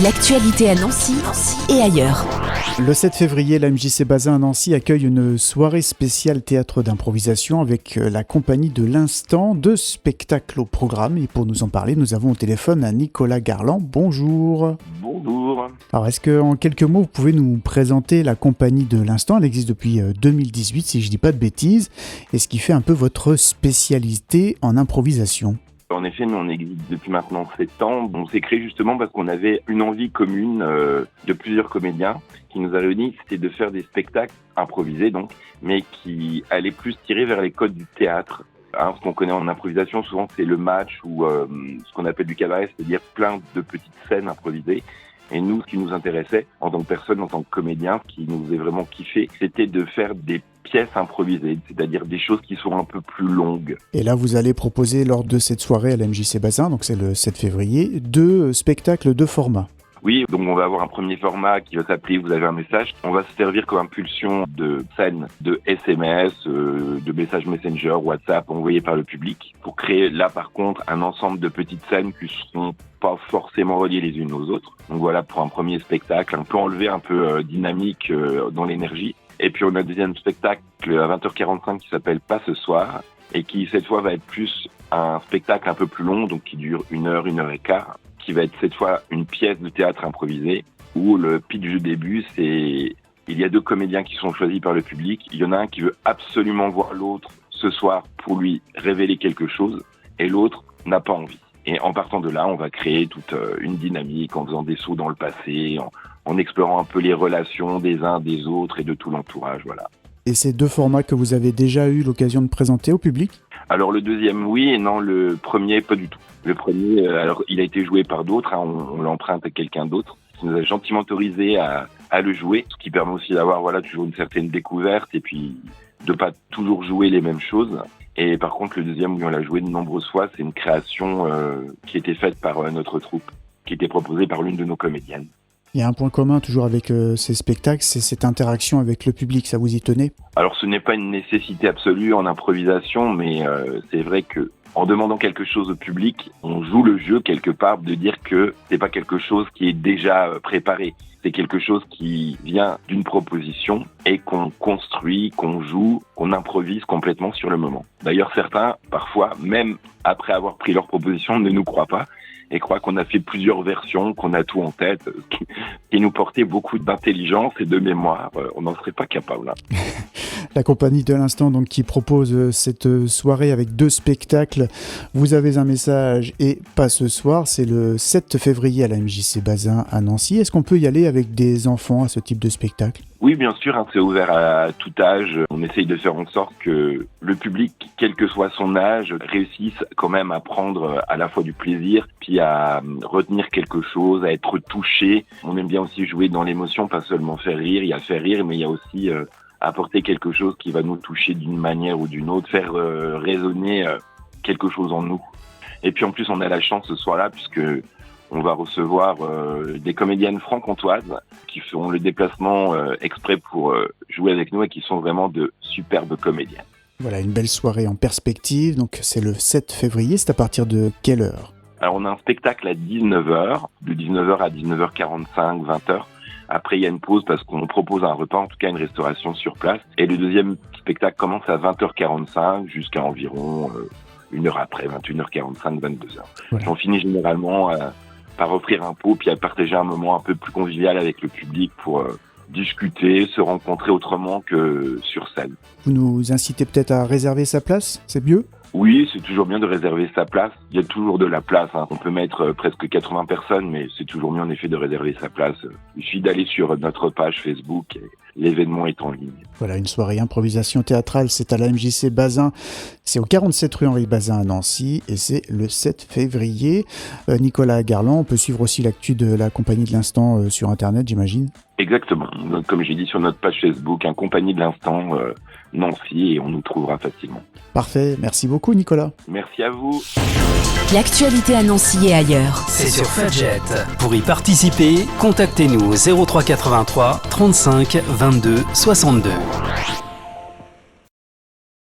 L'actualité à Nancy et ailleurs. Le 7 février, la MJC Bazin à Nancy accueille une soirée spéciale théâtre d'improvisation avec la compagnie de l'Instant, 2 spectacles au programme. Et pour nous en parler, nous avons au téléphone à Nicolas Garland. Bonjour. Bonjour. Alors, est-ce qu'en quelques mots, vous pouvez nous présenter la compagnie de l'Instant ? Elle existe depuis 2018, si je ne dis pas de bêtises. Et ce qui fait un peu votre spécialité en improvisation. En effet, nous, on existe depuis maintenant 7 ans. On s'est créé justement parce qu'on avait une envie commune de plusieurs comédiens qui nous a réunis. C'était de faire des spectacles improvisés, donc, mais qui allaient plus tirer vers les codes du théâtre. Ce qu'on connaît en improvisation, souvent, c'est le match ou ce qu'on appelle du cabaret, c'est-à-dire plein de petites scènes improvisées. Et nous, ce qui nous intéressait, en tant que personne, en tant que comédien, ce qui nous faisait vraiment kiffer, c'était de faire des pièces improvisées, c'est-à-dire des choses qui sont un peu plus longues. Et là, vous allez proposer lors de cette soirée à la MJC Bazin, donc c'est le 7 février, 2 spectacles de format. Oui, donc on va avoir un premier format qui va s'appeler « Vous avez un message ». On va se servir comme impulsion de scènes, de SMS, de messages Messenger, WhatsApp envoyés par le public pour créer là par contre un ensemble de petites scènes qui ne seront pas forcément reliées les unes aux autres. Donc voilà pour un premier spectacle, un peu enlever un peu dynamique dans l'énergie. Et puis on a un deuxième spectacle à 20h45 qui s'appelle « Pas ce soir » et qui cette fois va être plus un spectacle un peu plus long, donc qui dure 1 heure, 1 heure et quart, qui va être cette fois une pièce de théâtre improvisée où le pitch du début, c'est il y a 2 comédiens qui sont choisis par le public. Il y en a un qui veut absolument voir l'autre ce soir pour lui révéler quelque chose et l'autre n'a pas envie. Et en partant de là, on va créer toute une dynamique en faisant des sauts dans le passé, en explorant un peu les relations des uns des autres et de tout l'entourage, voilà. Et ces 2 formats que vous avez déjà eu l'occasion de présenter au public ? Alors le deuxième, oui, et non, le premier, pas du tout. Le premier, alors il a été joué par d'autres, on l'emprunte à quelqu'un d'autre, qui nous a gentiment autorisé à le jouer, ce qui permet aussi d'avoir toujours une certaine découverte et puis de pas toujours jouer les mêmes choses. Et par contre, le deuxième, oui, on l'a joué de nombreuses fois, c'est une création qui était faite par notre troupe, qui était proposée par l'une de nos comédiennes. Il y a un point commun toujours avec ces spectacles, c'est cette interaction avec le public, ça vous y tenez ? Alors ce n'est pas une nécessité absolue en improvisation, mais c'est vrai que en demandant quelque chose au public, on joue le jeu quelque part de dire que c'est pas quelque chose qui est déjà préparé. C'est quelque chose qui vient d'une proposition et qu'on construit, qu'on joue, qu'on improvise complètement sur le moment. D'ailleurs, certains, parfois, même après avoir pris leur proposition, ne nous croient pas et croient qu'on a fait plusieurs versions, qu'on a tout en tête, ce qui nous portait beaucoup d'intelligence et de mémoire. On n'en serait pas capable. La compagnie de l'Instant donc, qui propose cette soirée avec 2 spectacles. Vous avez un message et pas ce soir, c'est le 7 février à la MJC Bazin à Nancy. Est-ce qu'on peut y aller avec des enfants à ce type de spectacle ? Oui, bien sûr, c'est ouvert à tout âge. On essaye de faire en sorte que le public, quel que soit son âge, réussisse quand même à prendre à la fois du plaisir, puis à retenir quelque chose, à être touché. On aime bien aussi jouer dans l'émotion, pas seulement faire rire. Il y a faire rire, mais il y a aussi apporter quelque chose qui va nous toucher d'une manière ou d'une autre, faire résonner quelque chose en nous. Et puis en plus, on a la chance ce soir-là, puisque on va recevoir des comédiennes franc-comtoises qui feront le déplacement exprès pour jouer avec nous et qui sont vraiment de superbes comédiennes. Voilà, une belle soirée en perspective. Donc c'est le 7 février, c'est à partir de quelle heure ? Alors on a un spectacle à 19h, de 19h à 19h45, 20h. Après, il y a une pause parce qu'on propose un repas, en tout cas une restauration sur place. Et le deuxième spectacle commence à 20h45 jusqu'à environ 1 heure après, 21h45, 22h. Voilà. On finit généralement par offrir un pot, puis à partager un moment un peu plus convivial avec le public pour discuter, se rencontrer autrement que sur scène. Vous nous incitez peut-être à réserver sa place, c'est mieux ? Oui, c'est toujours bien de réserver sa place. Il y a toujours de la place. On peut mettre presque 80 personnes, mais c'est toujours mieux en effet de réserver sa place. Il suffit d'aller sur notre page Facebook et l'événement est en ligne. Voilà, une soirée improvisation théâtrale, c'est à la MJC Bazin. C'est au 47 rue Henri Bazin à Nancy et c'est le 7 février. Nicolas Garland, on peut suivre aussi l'actu de la compagnie de l'Instant sur Internet, j'imagine ? Exactement. Donc, comme j'ai dit sur notre page Facebook, compagnie de l'Instant Nancy et on nous trouvera facilement. Parfait, merci beaucoup Nicolas. Merci à vous. L'actualité à Nancy et ailleurs. C'est sur Fudget. Pour y participer, contactez-nous au 03 83 35 22 62.